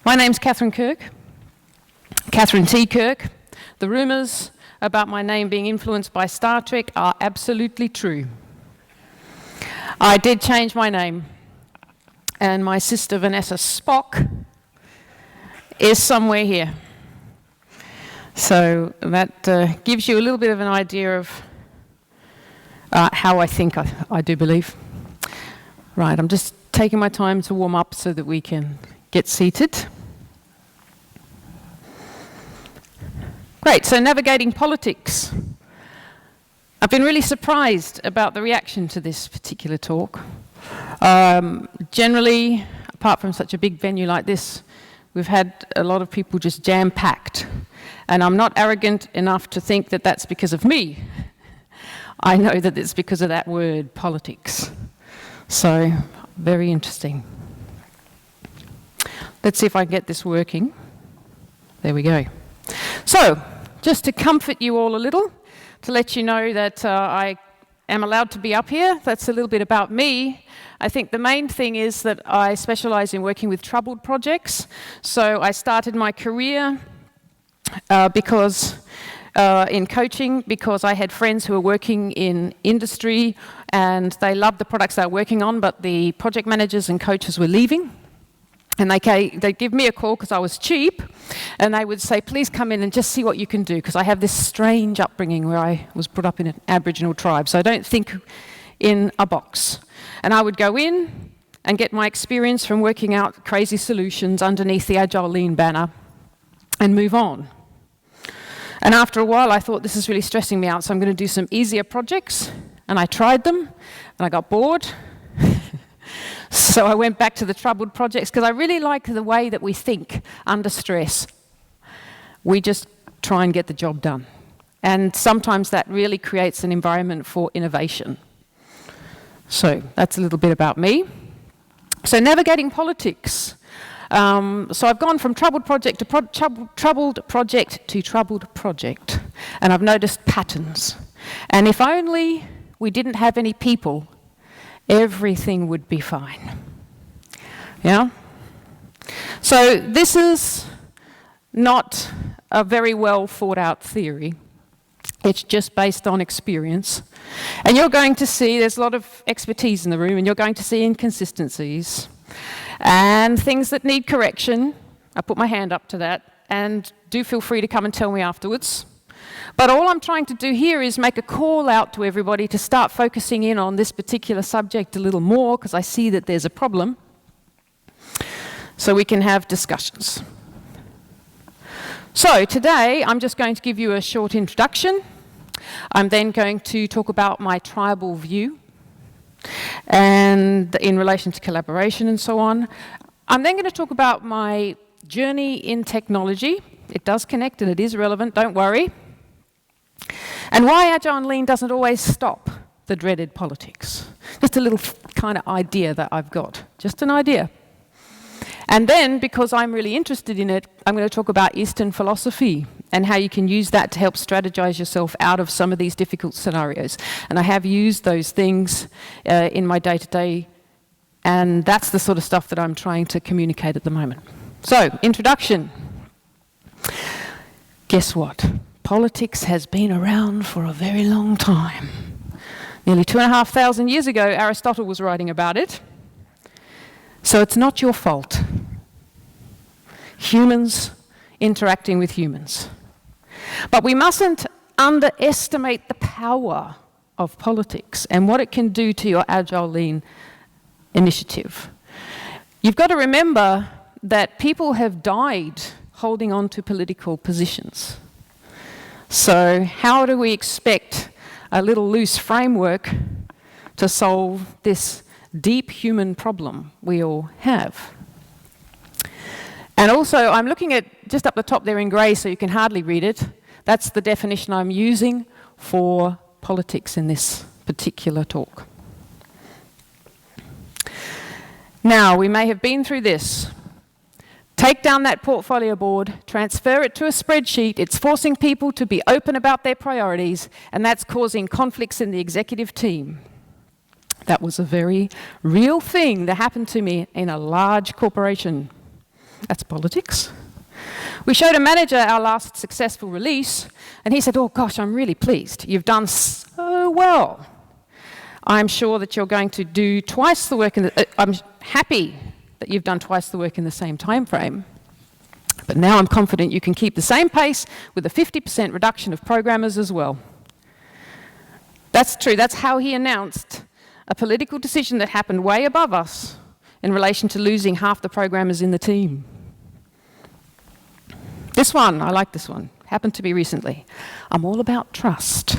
My name's Katherine Kirk, Katherine T. Kirk. The rumours about my name being influenced by Star Trek are absolutely true. I did change my name, and my sister Vanessa Spock is somewhere here. So that gives you a little bit of an idea of how I think I do believe. Right, I'm just taking my time to warm up so that we can get seated. Great, so navigating politics. I've been really surprised about the reaction to this particular talk. Generally, apart from such a big venue like this, we've had a lot of people just jam-packed. And I'm not arrogant enough to think that that's because of me. I know that it's because of that word, politics. So, very interesting. Let's see if I can get this working. There we go. So, just to comfort you all a little, to let you know that I am allowed to be up here. That's a little bit about me. I think the main thing is that I specialise in working with troubled projects. So I started my career in coaching because I had friends who were working in industry and they loved the products they were working on, but the project managers and coaches were leaving. And they'd give me a call because I was cheap, and they would say, please come in and just see what you can do, because I have this strange upbringing where I was brought up in an Aboriginal tribe, so I don't think in a box. And I would go in and get my experience from working out crazy solutions underneath the Agile Lean banner and move on. And after a while, I thought, this is really stressing me out, so I'm going to do some easier projects. And I tried them, and I got bored. So I went back to the troubled projects because I really like the way that we think under stress. We just try and get the job done. And sometimes that really creates an environment for innovation. So that's a little bit about me. So navigating politics. So I've gone from troubled project to troubled project to troubled project. And I've noticed patterns. And if only we didn't have any people, everything would be fine. Yeah? So this is not a very well thought out theory. It's just based on experience. And you're going to see there's a lot of expertise in the room, and you're going to see inconsistencies and things that need correction. I put my hand up to that, and do feel free to come and tell me afterwards. But all I'm trying to do here is make a call out to everybody to start focusing in on this particular subject a little more, because I see that there's a problem, so we can have discussions. So today I'm just going to give you a short introduction. I'm then going to talk about my tribal view and in relation to collaboration and so on. I'm then going to talk about my journey in technology. It does connect and it is relevant, don't worry. And why Agile and Lean doesn't always stop the dreaded politics. Just a little kind of idea that I've got. Just an idea. And then, because I'm really interested in it, I'm going to talk about Eastern philosophy and how you can use that to help strategize yourself out of some of these difficult scenarios. And I have used those things in my day-to-day, and that's the sort of stuff that I'm trying to communicate at the moment. So, introduction. Guess what? Politics has been around for a very long time. Nearly 2,500 years ago, Aristotle was writing about it. So it's not your fault. Humans interacting with humans. But we mustn't underestimate the power of politics and what it can do to your Agile Lean initiative. You've got to remember that people have died holding on to political positions. So how do we expect a little loose framework to solve this deep human problem we all have? And also, I'm looking at just up the top there in grey so you can hardly read it. That's the definition I'm using for politics in this particular talk. Now, we may have been through this. Take down that portfolio board, transfer it to a spreadsheet. It's forcing people to be open about their priorities, and that's causing conflicts in the executive team. That was a very real thing that happened to me in a large corporation. That's politics. We showed a manager our last successful release, and he said, "Oh gosh, I'm really pleased. You've done so well. I'm sure that you're going to do twice the work I'm happy that you've done twice the work in the same time frame. But now I'm confident you can keep the same pace with a 50% reduction of programmers as well." That's true. That's how he announced a political decision that happened way above us in relation to losing half the programmers in the team. This one, I like this one, happened to me recently. "I'm all about trust,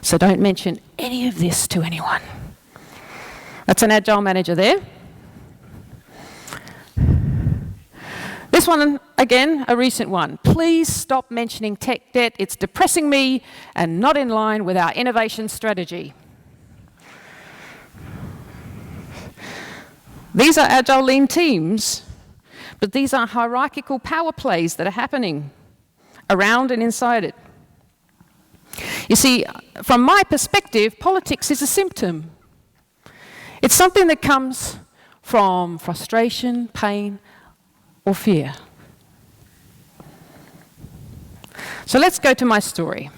so don't mention any of this to anyone." That's an Agile manager there. This one, again, a recent one. "Please stop mentioning tech debt. It's depressing me and not in line with our innovation strategy." These are Agile lean teams, but these are hierarchical power plays that are happening around and inside it. You see, from my perspective, politics is a symptom. It's something that comes from frustration, pain, or fear. So let's go to my story.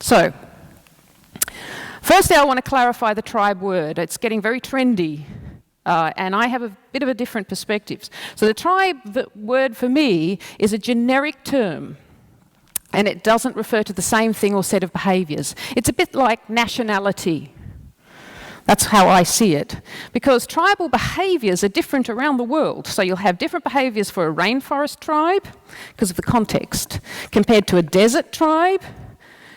So, firstly, I want to clarify the tribe word. It's getting very trendy. And I have a bit of a different perspective. So the tribe word for me is a generic term, and it doesn't refer to the same thing or set of behaviours. It's a bit like nationality. That's how I see it. Because tribal behaviours are different around the world. So you'll have different behaviours for a rainforest tribe, because of the context, compared to a desert tribe,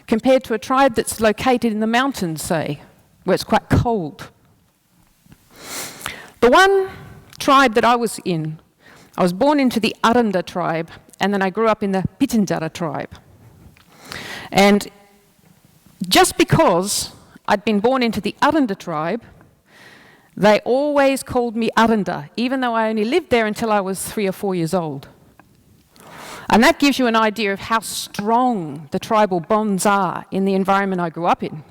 compared to a tribe that's located in the mountains, say, where it's quite cold. The one tribe that I was in, I was born into the Aranda tribe, and then I grew up in the Pitjantjatjara tribe. And just because I'd been born into the Aranda tribe, they always called me Aranda, even though I only lived there until I was 3 or 4 years old. And that gives you an idea of how strong the tribal bonds are in the environment I grew up in.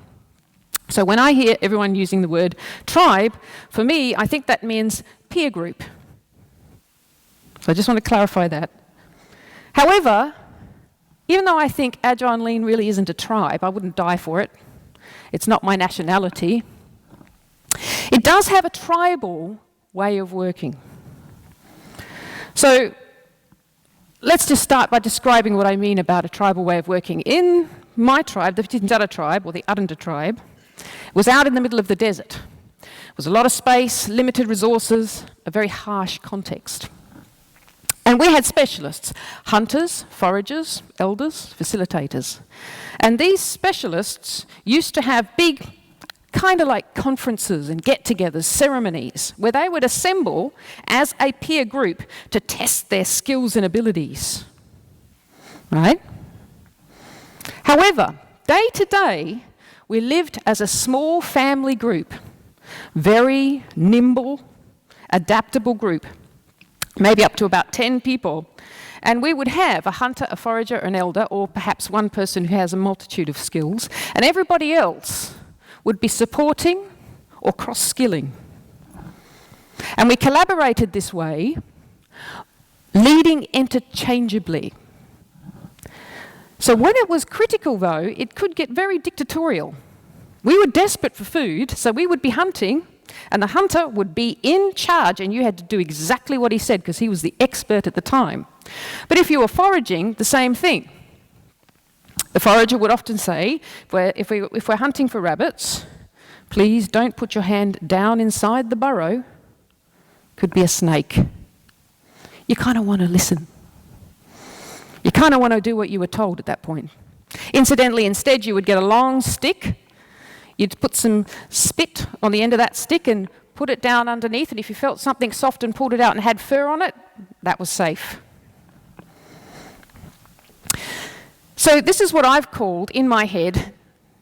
So when I hear everyone using the word tribe, for me, I think that means peer group. So I just want to clarify that. However, even though I think Agile and Lean really isn't a tribe, I wouldn't die for it. It's not my nationality. It does have a tribal way of working. So let's just start by describing what I mean about a tribal way of working. In my tribe, the Pitjantjatjara tribe, or the Aranda tribe, was out in the middle of the desert. It was a lot of space, limited resources, a very harsh context. And we had specialists, hunters, foragers, elders, facilitators. And these specialists used to have big, kind of like conferences and get-togethers, ceremonies, where they would assemble as a peer group to test their skills and abilities. Right? However, day to day, we lived as a small family group, very nimble, adaptable group, maybe up to about 10 people. And we would have a hunter, a forager, an elder, or perhaps one person who has a multitude of skills, and everybody else would be supporting or cross-skilling. And we collaborated this way, leading interchangeably. So when it was critical, though, it could get very dictatorial. We were desperate for food, so we would be hunting, and the hunter would be in charge, and you had to do exactly what he said because he was the expert at the time. But if you were foraging, the same thing. The forager would often say, if we're hunting for rabbits, please don't put your hand down inside the burrow. Could be a snake. You kind of want to listen. You kind of want to do what you were told at that point. Incidentally, instead, you would get a long stick. You'd put some spit on the end of that stick and put it down underneath, and if you felt something soft and pulled it out and had fur on it, that was safe. So this is what I've called, in my head,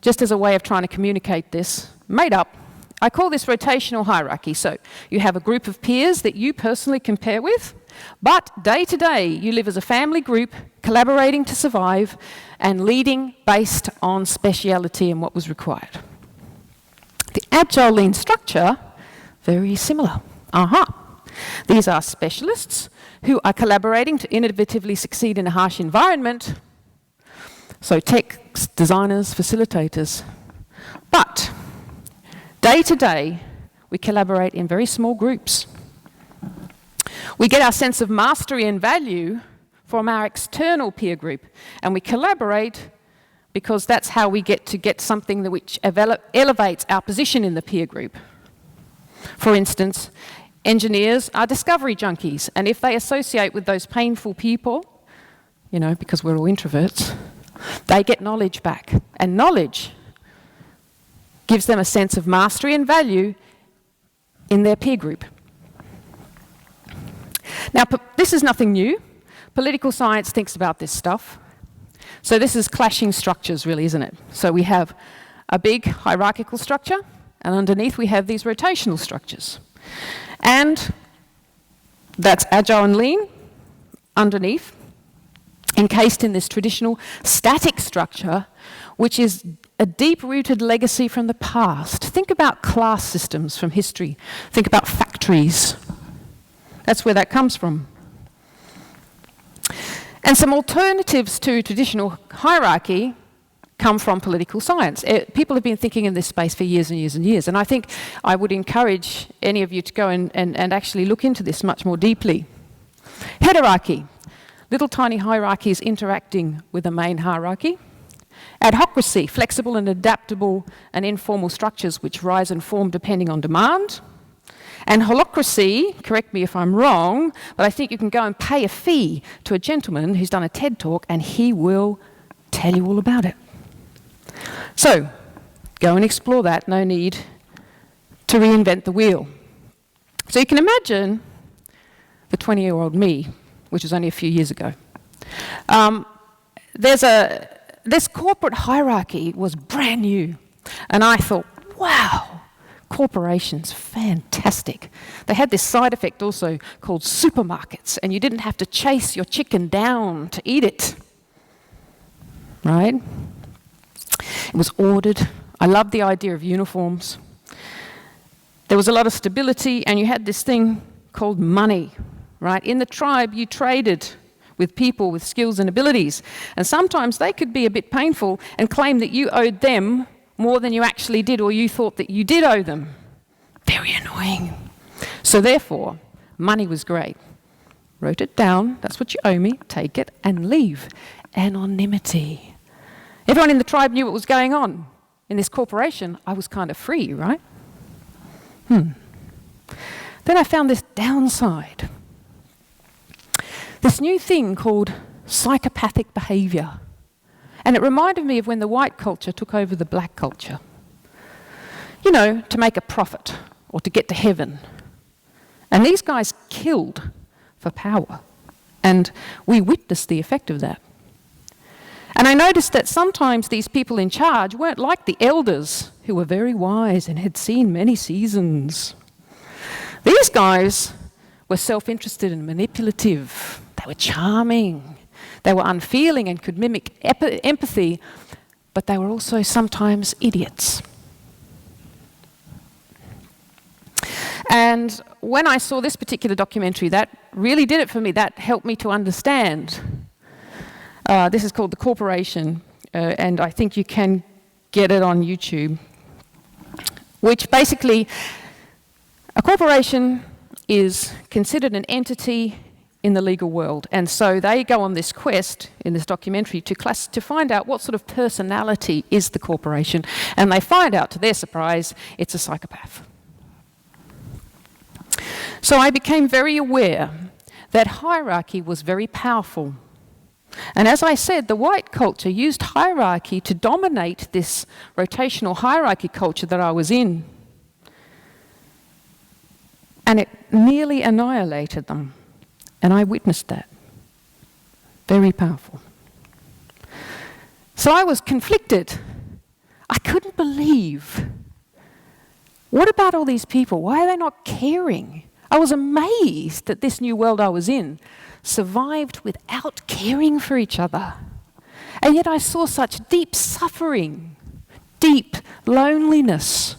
just as a way of trying to communicate this, made up, I call this rotational hierarchy. So you have a group of peers that you personally compare with, but day to day you live as a family group, collaborating to survive and leading based on speciality and what was required. The Agile Lean structure, very similar. These are specialists who are collaborating to innovatively succeed in a harsh environment. So techs, designers, facilitators. But day to day, we collaborate in very small groups. We get our sense of mastery and value from our external peer group, and we collaborate because that's how we get something which elevates our position in the peer group. For instance, engineers are discovery junkies, and if they associate with those painful people, because we're all introverts, they get knowledge back. And knowledge gives them a sense of mastery and value in their peer group. Now, this is nothing new. Political science thinks about this stuff. So this is clashing structures, really, isn't it? So we have a big hierarchical structure, and underneath we have these rotational structures. And that's agile and lean underneath, encased in this traditional static structure, which is a deep-rooted legacy from the past. Think about class systems from history. Think about factories. That's where that comes from. And some alternatives to traditional hierarchy come from political science. People have been thinking in this space for years and years and years, and I think I would encourage any of you to go and actually look into this much more deeply. Heterarchy, little tiny hierarchies interacting with a main hierarchy. Adhocracy, flexible and adaptable and informal structures which rise and form depending on demand. And holocracy, correct me if I'm wrong, but I think you can go and pay a fee to a gentleman who's done a TED talk and he will tell you all about it. So, go and explore that, no need to reinvent the wheel. So you can imagine the 20-year-old me, which was only a few years ago. This corporate hierarchy was brand new, and I thought, wow, corporations, fantastic. They had this side effect also called supermarkets, and you didn't have to chase your chicken down to eat it, right? It was ordered. I loved the idea of uniforms. There was a lot of stability, and you had this thing called money, right? In the tribe, you traded with people with skills and abilities, and sometimes they could be a bit painful and claim that you owed them more than you actually did, or you thought that you did owe them. Very annoying. So therefore, money was great. Wrote it down, that's what you owe me, take it and leave. Anonymity. Everyone in the tribe knew what was going on. In this corporation, I was kind of free, right? Then I found this downside. This new thing called psychopathic behaviour. And it reminded me of when the white culture took over the black culture. To make a profit or to get to heaven. And these guys killed for power. And we witnessed the effect of that. And I noticed that sometimes these people in charge weren't like the elders who were very wise and had seen many seasons. These guys were self-interested and manipulative. They were charming. They were unfeeling and could mimic empathy, but they were also sometimes idiots. And when I saw this particular documentary, that really did it for me. That helped me to understand. This is called The Corporation, and I think you can get it on YouTube, which basically, a corporation is considered an entity in the legal world. And so they go on this quest in this documentary to find out what sort of personality is the corporation. And they find out, to their surprise, it's a psychopath. So I became very aware that hierarchy was very powerful. And as I said, the white culture used hierarchy to dominate this rotational hierarchy culture that I was in. And it nearly annihilated them. And I witnessed that. Very powerful. So I was conflicted. I couldn't believe. What about all these people? Why are they not caring? I was amazed that this new world I was in survived without caring for each other. And yet I saw such deep suffering, deep loneliness,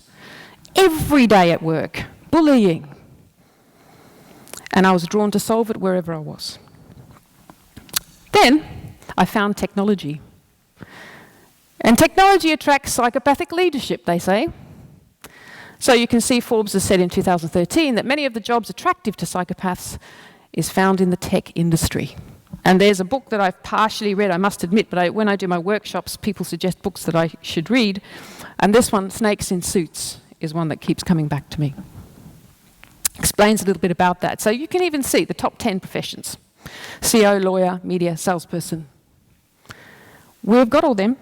every day at work, bullying. And I was drawn to solve it wherever I was. Then I found technology. And technology attracts psychopathic leadership, they say. So you can see Forbes has said in 2013 that many of the jobs attractive to psychopaths is found in the tech industry. And there's a book that I've partially read, I must admit, but when I do my workshops, people suggest books that I should read. And this one, Snakes in Suits, is one that keeps coming back to me. Explains a little bit about that. So you can even see the top 10 professions. CEO, lawyer, media, salesperson. We've got all them.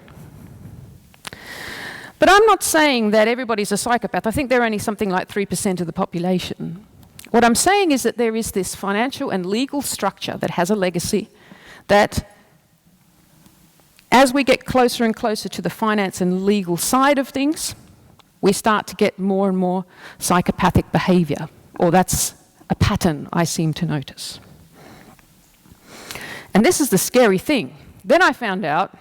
But I'm not saying that everybody's a psychopath. I think they're only something like 3% of the population. What I'm saying is that there is this financial and legal structure that has a legacy that as we get closer and closer to the finance and legal side of things, we start to get more and more psychopathic behaviour, or that's a pattern I seem to notice. And this is the scary thing. Then I found out,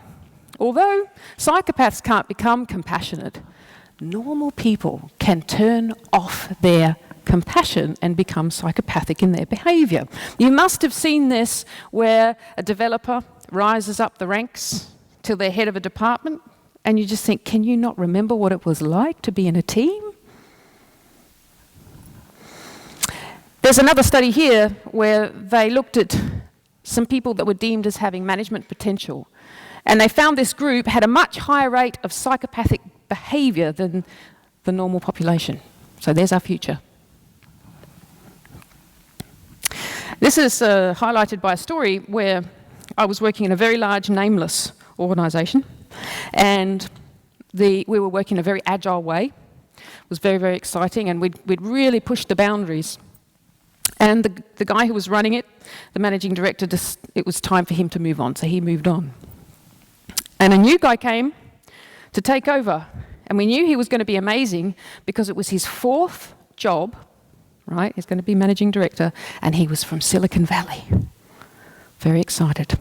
although psychopaths can't become compassionate, normal people can turn off their compassion and become psychopathic in their behaviour. You must have seen this where a developer rises up the ranks till they're head of a department, and you just think, can you not remember what it was like to be in a team? There's another study here where they looked at some people that were deemed as having management potential. And they found this group had a much higher rate of psychopathic behaviour than the normal population. So there's our future. This is highlighted by a story where I was working in a very large nameless organisation, and we were working in a very agile way. It was very, very exciting, and we'd really pushed the boundaries. And the guy who was running it, the managing director, it was time for him to move on, so he moved on. And a new guy came to take over, and we knew he was going to be amazing because it was his 4th job, right? He's going to be managing director, and he was from Silicon Valley. Very excited.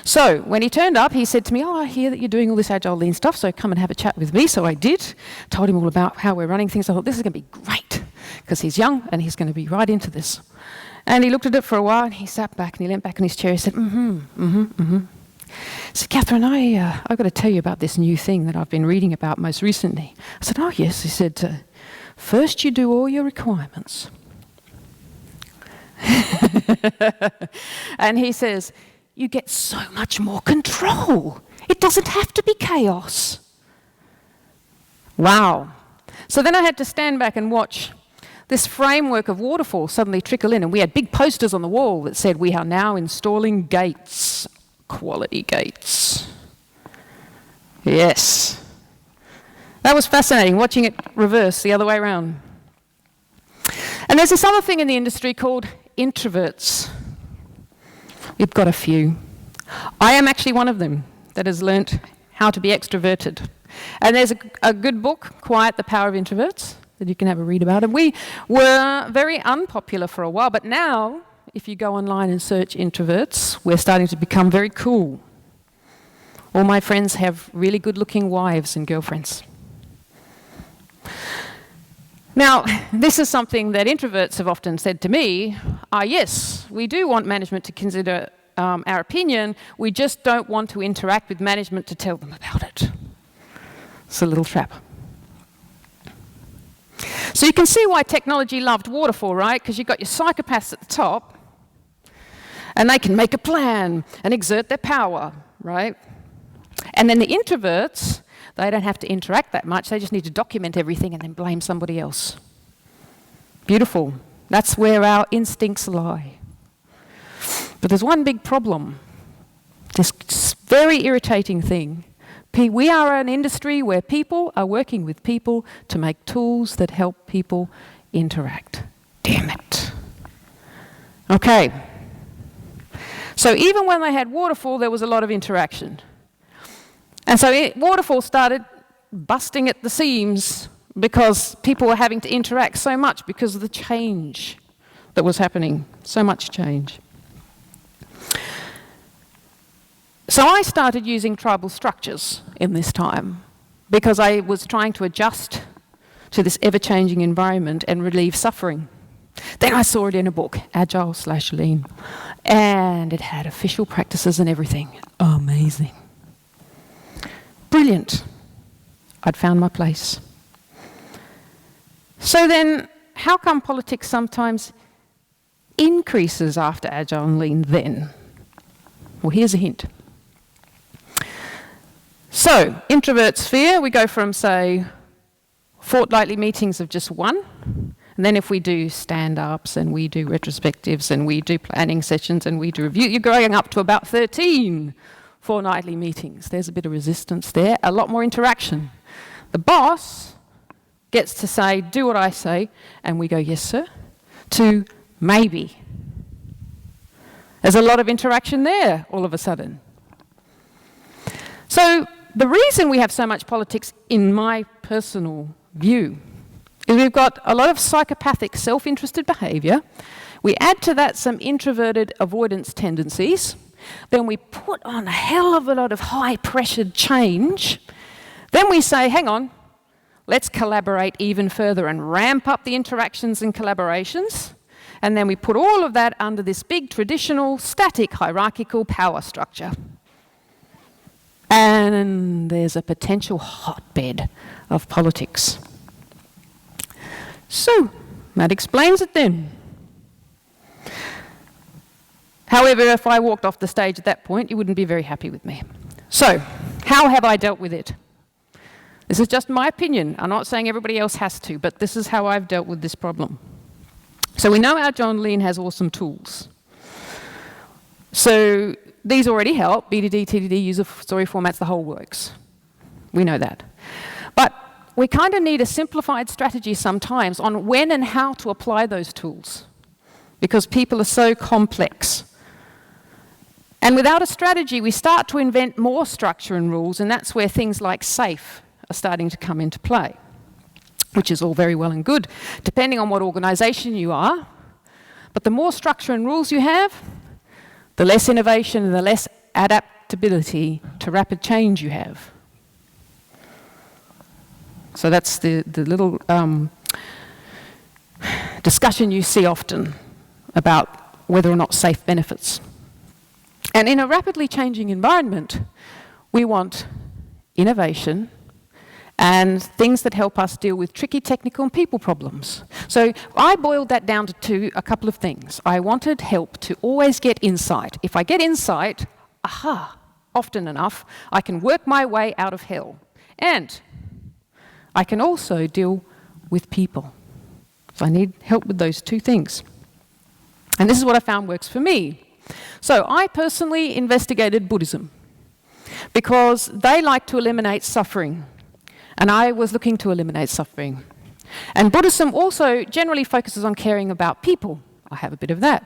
So when he turned up, he said to me, I hear that you're doing all this agile lean stuff, so come and have a chat with me. So I did, told him all about how we're running things. I thought, this is going to be great, because he's young and he's going to be right into this. And he looked at it for a while, and he sat back and he leant back in his chair. He said, So Katherine, I've got to tell you about this new thing that I've been reading about most recently. I said, oh yes. He said, first you do all your requirements. And he says, you get so much more control. It doesn't have to be chaos. Wow. So then I had to stand back and watch this framework of Waterfall suddenly trickle in, and we had big posters on the wall that said, we are now installing gates. Quality gates. Yes. That was fascinating, watching it reverse the other way around. And there's this other thing in the industry called introverts. We've got a few. I am actually one of them that has learnt how to be extroverted. And there's a good book, Quiet, the Power of Introverts, that you can have a read about. And we were very unpopular for a while, but now, if you go online and search introverts, we're starting to become very cool. All my friends have really good-looking wives and girlfriends. Now, this is something that introverts have often said to me, yes, we do want management to consider our opinion, we just don't want to interact with management to tell them about it. It's a little trap. So you can see why technology loved Waterfall, right? Because you've got your psychopaths at the top, and they can make a plan and exert their power, right? And then the introverts, they don't have to interact that much. They just need to document everything and then blame somebody else. Beautiful. That's where our instincts lie. But there's one big problem. This very irritating thing. We are an industry where people are working with people to make tools that help people interact. Damn it. Okay. So even when they had Waterfall, there was a lot of interaction. And so Waterfall started busting at the seams because people were having to interact so much because of the change that was happening. So much change. So I started using tribal structures in this time because I was trying to adjust to this ever-changing environment and relieve suffering. Then I saw it in a book, Agile/Lean, and it had official practices and everything. Amazing. Brilliant. I'd found my place. So then, how come politics sometimes increases after Agile and Lean then? Well, here's a hint. So, introvert sphere, we go from, say, fortnightly meetings of just one, and then if we do stand-ups and we do retrospectives and we do planning sessions and we do review, you're going up to about 13 fortnightly meetings. There's a bit of resistance there, a lot more interaction. The boss gets to say, do what I say, and we go, yes, sir, to maybe. There's a lot of interaction there all of a sudden. So the reason we have so much politics, in my personal view, is we've got a lot of psychopathic self-interested behaviour. We add to that some introverted avoidance tendencies. Then we put on a hell of a lot of high-pressured change. Then we say, hang on, let's collaborate even further and ramp up the interactions and collaborations. And then we put all of that under this big traditional static hierarchical power structure. And there's a potential hotbed of politics. So, that explains it then. However, if I walked off the stage at that point, you wouldn't be very happy with me. So, how have I dealt with it? This is just my opinion. I'm not saying everybody else has to, but this is how I've dealt with this problem. So we know Agile and Lean has awesome tools. So these already help, BDD, TDD, user story formats, the whole works. We know that. But we kind of need a simplified strategy sometimes on when and how to apply those tools, because people are so complex. And without a strategy, we start to invent more structure and rules, and that's where things like SAFE are starting to come into play, which is all very well and good, depending on what organisation you are. But the more structure and rules you have, the less innovation and the less adaptability to rapid change you have. So that's the little discussion you see often about whether or not SAFE benefits. And in a rapidly changing environment, we want innovation and things that help us deal with tricky technical and people problems. So I boiled that down to a couple of things. I wanted help to always get insight. If I get insight, often enough, I can work my way out of hell. And I can also deal with people. So I need help with those two things. And this is what I found works for me. So I personally investigated Buddhism because they like to eliminate suffering. And I was looking to eliminate suffering. And Buddhism also generally focuses on caring about people. I have a bit of that.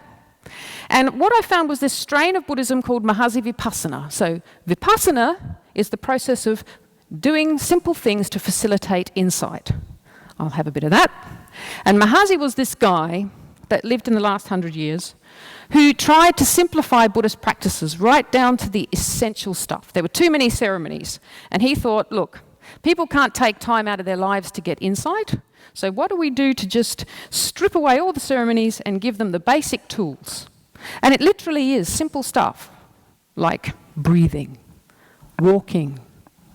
And what I found was this strain of Buddhism called Mahasi Vipassana. So Vipassana is the process of doing simple things to facilitate insight. I'll have a bit of that. And Mahasi was this guy that lived in the last 100 years who tried to simplify Buddhist practices right down to the essential stuff. There were too many ceremonies. And he thought, look, people can't take time out of their lives to get insight, so what do we do to just strip away all the ceremonies and give them the basic tools? And it literally is simple stuff, like breathing, walking,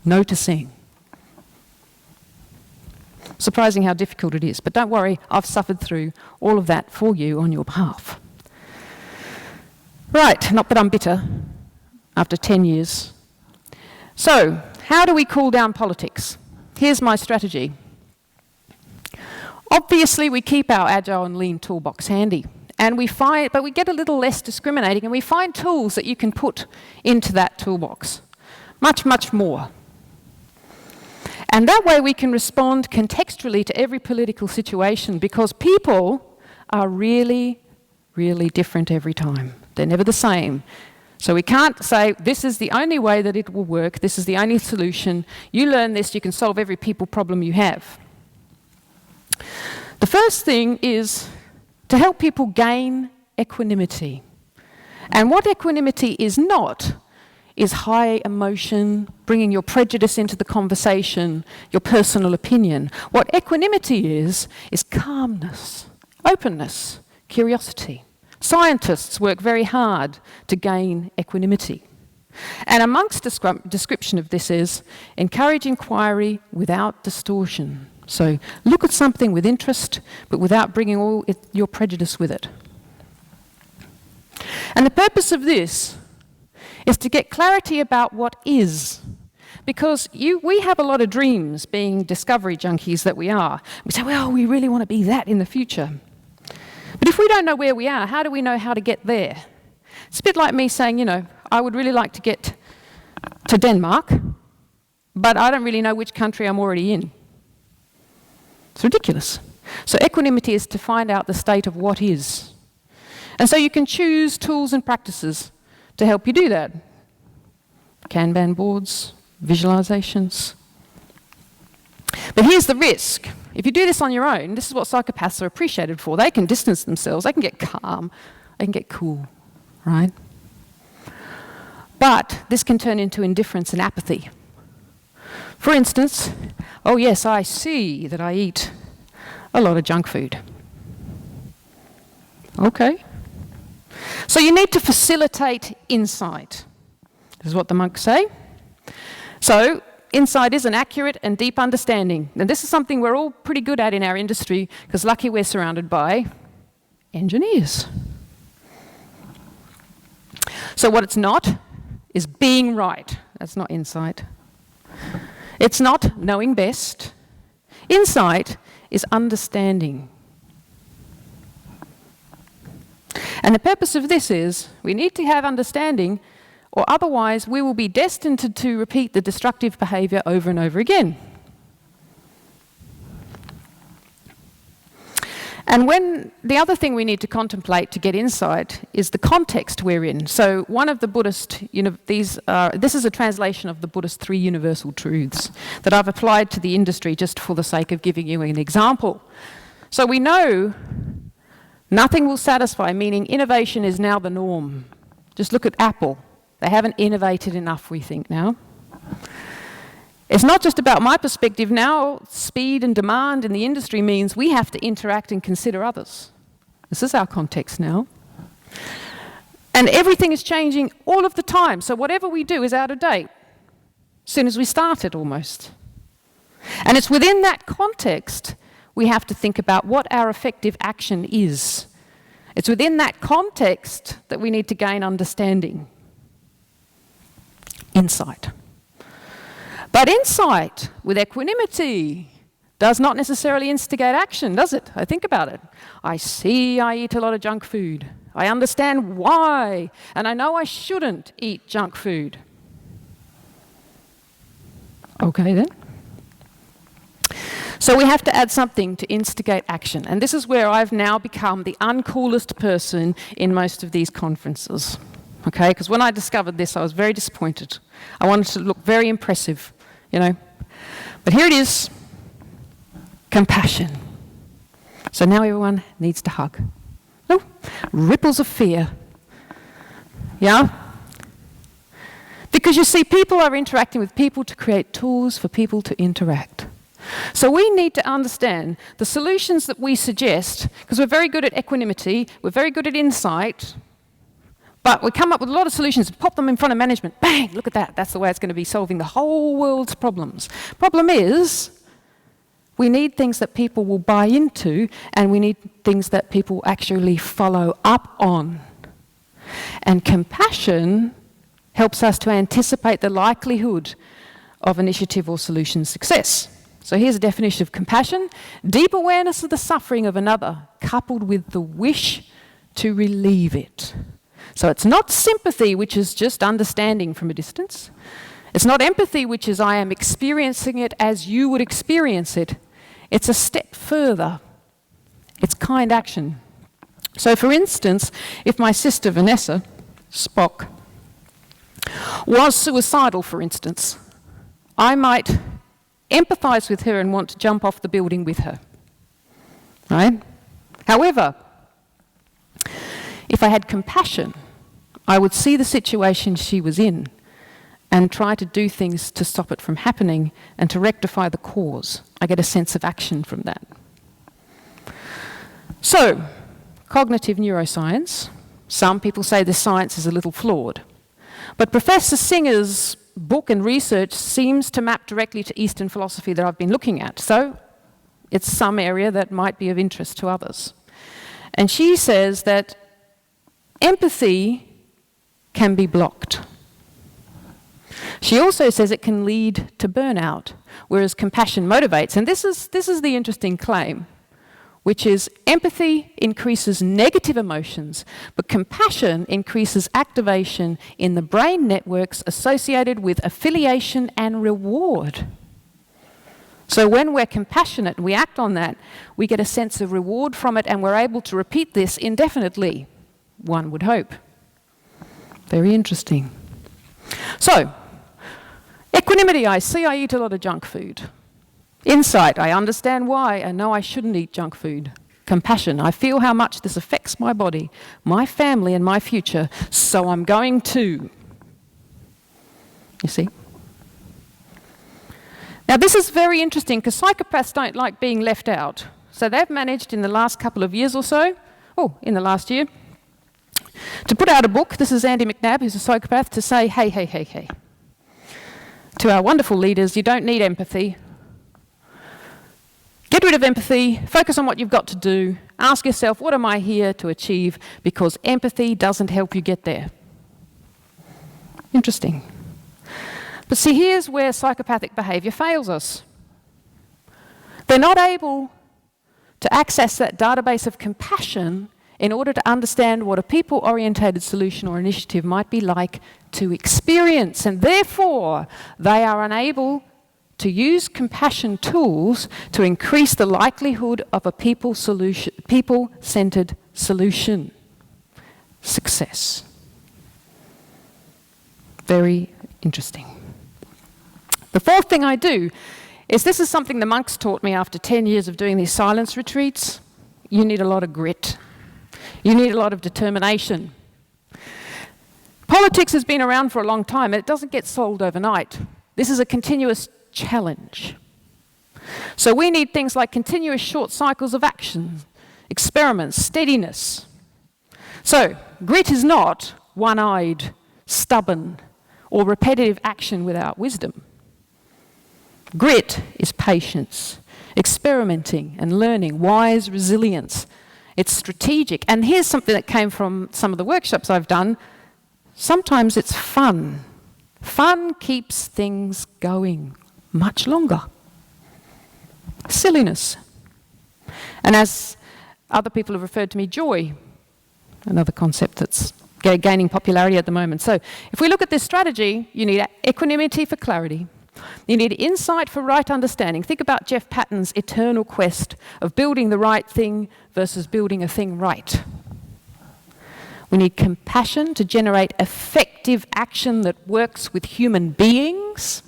noticing. Surprising how difficult it is, but don't worry, I've suffered through all of that for you on your behalf. Right, not that I'm bitter after 10 years. So, how do we cool down politics? Here's my strategy. Obviously, we keep our Agile and Lean toolbox handy, but we get a little less discriminating, and we find tools that you can put into that toolbox. Much, much more. And that way we can respond contextually to every political situation, because people are really, really different every time. They're never the same. So we can't say, this is the only way that it will work, this is the only solution, you learn this, you can solve every people problem you have. The first thing is to help people gain equanimity. And what equanimity is not is high emotion, bringing your prejudice into the conversation, your personal opinion. What equanimity is calmness. openness, curiosity. Scientists work very hard to gain equanimity. And amongst description of this is encourage inquiry without distortion. So look at something with interest, but without bringing all your prejudice with it. And the purpose of this is to get clarity about what is. Because we have a lot of dreams, being discovery junkies that we are. We say, well, we really want to be that in the future. But if we don't know where we are, how do we know how to get there? It's a bit like me saying, I would really like to get to Denmark, but I don't really know which country I'm already in. It's ridiculous. So equanimity is to find out the state of what is. And so you can choose tools and practices to help you do that. Kanban boards, visualizations. But here's the risk. If you do this on your own, this is what psychopaths are appreciated for. They can distance themselves, they can get calm, they can get cool, right? But this can turn into indifference and apathy. For instance, oh yes, I see that I eat a lot of junk food. Okay. So you need to facilitate insight. This is what the monks say. So insight is an accurate and deep understanding. And this is something we're all pretty good at in our industry, because lucky we're surrounded by engineers. So what it's not is being right. That's not insight. It's not knowing best. Insight is understanding. And the purpose of this is we need to have understanding, or otherwise we will be destined to repeat the destructive behaviour over and over again. And when the other thing we need to contemplate to get insight is the context we're in. So one of the Buddhist, this is a translation of the Buddhist 3 universal truths that I've applied to the industry just for the sake of giving you an example. So we know nothing will satisfy, meaning innovation is now the norm. Just look at Apple. They haven't innovated enough, we think, now. It's not just about my perspective now. Speed and demand in the industry means we have to interact and consider others. This is our context now. And everything is changing all of the time, so whatever we do is out of date, as soon as we start it almost. And it's within that context we have to think about what our effective action is. It's within that context that we need to gain understanding. Insight. But insight with equanimity does not necessarily instigate action, does it? I think about it. I see I eat a lot of junk food. I understand why, and I know I shouldn't eat junk food. Okay then. So we have to add something to instigate action. And this is where I've now become the uncoolest person in most of these conferences. Okay, because when I discovered this, I was very disappointed. I wanted to look very impressive, But here it is, compassion. So now everyone needs to hug. Oh, ripples of fear. Yeah? Because you see, people are interacting with people to create tools for people to interact. So we need to understand the solutions that we suggest, because we're very good at equanimity, we're very good at insight, but we come up with a lot of solutions, pop them in front of management, bang, look at that, that's the way it's going to be solving the whole world's problems. Problem is, we need things that people will buy into, and we need things that people actually follow up on. And compassion helps us to anticipate the likelihood of initiative or solution success. So here's a definition of compassion: deep awareness of the suffering of another, coupled with the wish to relieve it. So it's not sympathy, which is just understanding from a distance. It's not empathy, which is I am experiencing it as you would experience it. It's a step further. It's kind action. So for instance, if my sister Vanessa, Spock, was suicidal, for instance, I might empathise with her and want to jump off the building with her. Right? However, if I had compassion, I would see the situation she was in and try to do things to stop it from happening and to rectify the cause. I get a sense of action from that. So, cognitive neuroscience. Some people say the science is a little flawed. But Professor Singer's book and research seems to map directly to Eastern philosophy that I've been looking at. So, it's some area that might be of interest to others. And she says that empathy can be blocked. She also says it can lead to burnout, whereas compassion motivates. And this is the interesting claim, which is empathy increases negative emotions, but compassion increases activation in the brain networks associated with affiliation and reward. So when we're compassionate and we act on that, we get a sense of reward from it, and we're able to repeat this indefinitely, one would hope. Very interesting. So, equanimity, I see I eat a lot of junk food. Insight, I understand why and know I shouldn't eat junk food. Compassion, I feel how much this affects my body, my family and my future, so I'm going to. You see? Now this is very interesting because psychopaths don't like being left out. So they've managed in the last couple of years or so, in the last year, to put out a book. This is Andy McNabb, who's a psychopath, to say, hey. To our wonderful leaders, you don't need empathy. Get rid of empathy, focus on what you've got to do, ask yourself, what am I here to achieve? Because empathy doesn't help you get there. Interesting. But see, here's where psychopathic behaviour fails us. They're not able to access that database of compassion in order to understand what a people-orientated solution or initiative might be like to experience, and therefore they are unable to use compassion tools to increase the likelihood of a people-centered solution. Success. Very interesting. The fourth thing I do is, this is something the monks taught me after 10 years of doing these silence retreats. You need a lot of grit. You need a lot of determination. Politics has been around for a long time, and it doesn't get solved overnight. This is a continuous challenge. So we need things like continuous short cycles of action, experiments, steadiness. So grit is not one-eyed, stubborn, or repetitive action without wisdom. Grit is patience, experimenting and learning, wise resilience. It's strategic. And here's something that came from some of the workshops I've done. Sometimes it's fun. Fun keeps things going much longer. Silliness. And as other people have referred to me, joy, another concept that's gaining popularity at the moment. So if we look at this strategy, you need equanimity for clarity. You need insight for right understanding. Think about Jeff Patton's eternal quest of building the right thing versus building a thing right. We need compassion to generate effective action that works with human beings.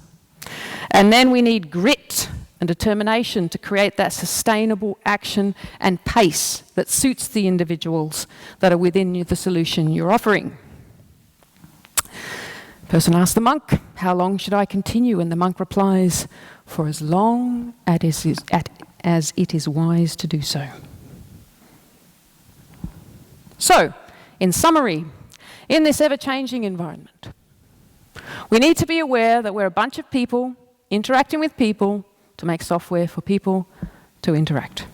And then we need grit and determination to create that sustainable action and pace that suits the individuals that are within the solution you're offering. Person asks the monk, how long should I continue? And the monk replies, for as long as it is wise to do so. So, in summary, in this ever-changing environment, we need to be aware that we're a bunch of people interacting with people to make software for people to interact.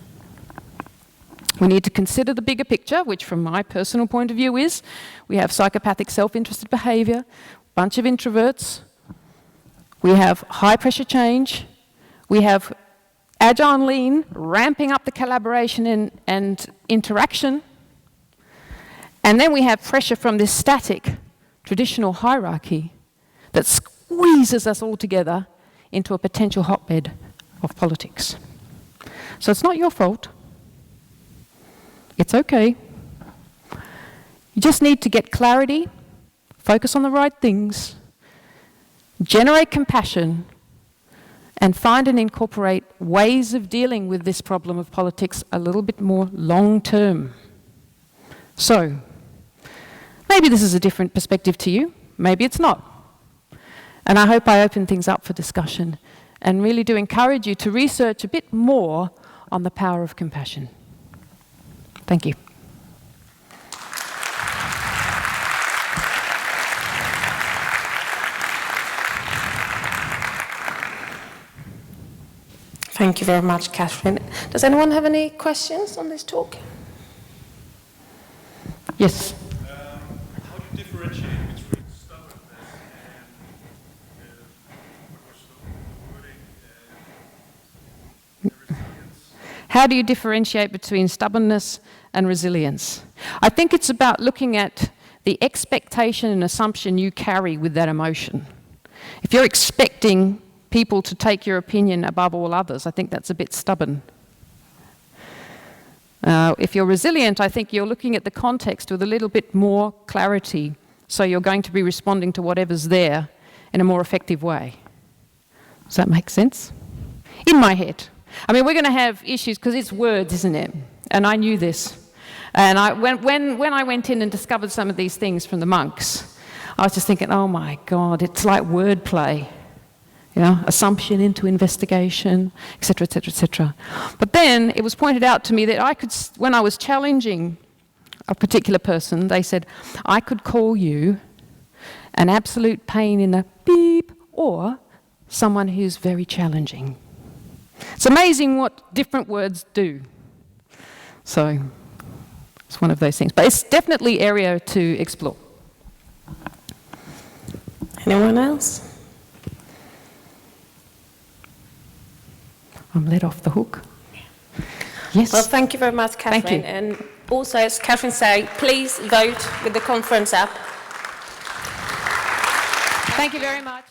We need to consider the bigger picture, which from my personal point of view is, we have psychopathic self-interested behaviour, bunch of introverts, we have high pressure change, we have Agile and Lean ramping up the collaboration and interaction, and then we have pressure from this static traditional hierarchy that squeezes us all together into a potential hotbed of politics. So it's not your fault. It's okay. You just need to get clarity, focus on the right things, generate compassion, and find and incorporate ways of dealing with this problem of politics a little bit more long-term. So, maybe this is a different perspective to you, maybe it's not. And I hope I open things up for discussion and really do encourage you to research a bit more on the power of compassion. Thank you. Thank you very much, Katherine. Does anyone have any questions on this talk? Yes. How do you differentiate between stubbornness and what was the wording? Resilience? How do you differentiate between stubbornness and resilience? I think it's about looking at the expectation and assumption you carry with that emotion. If you're expecting people to take your opinion above all others, I think that's a bit stubborn. If you're resilient, I think you're looking at the context with a little bit more clarity, so you're going to be responding to whatever's there in a more effective way. Does that make sense? In my head. I mean, we're going to have issues, because it's words, isn't it? And I knew this. And when I went in and discovered some of these things from the monks, I was just thinking, oh my God, it's like wordplay. You know, assumption into investigation, etc., etc., etc. But then it was pointed out to me that I could, when I was challenging a particular person, they said, I could call you an absolute pain in the beep or someone who's very challenging. It's amazing what different words do. So it's one of those things. But it's definitely an area to explore. Anyone else? I'm let off the hook. Yes. Well, thank you very much, Katherine. Thank you. And also, as Katherine said, please vote with the conference app. Thank you very much.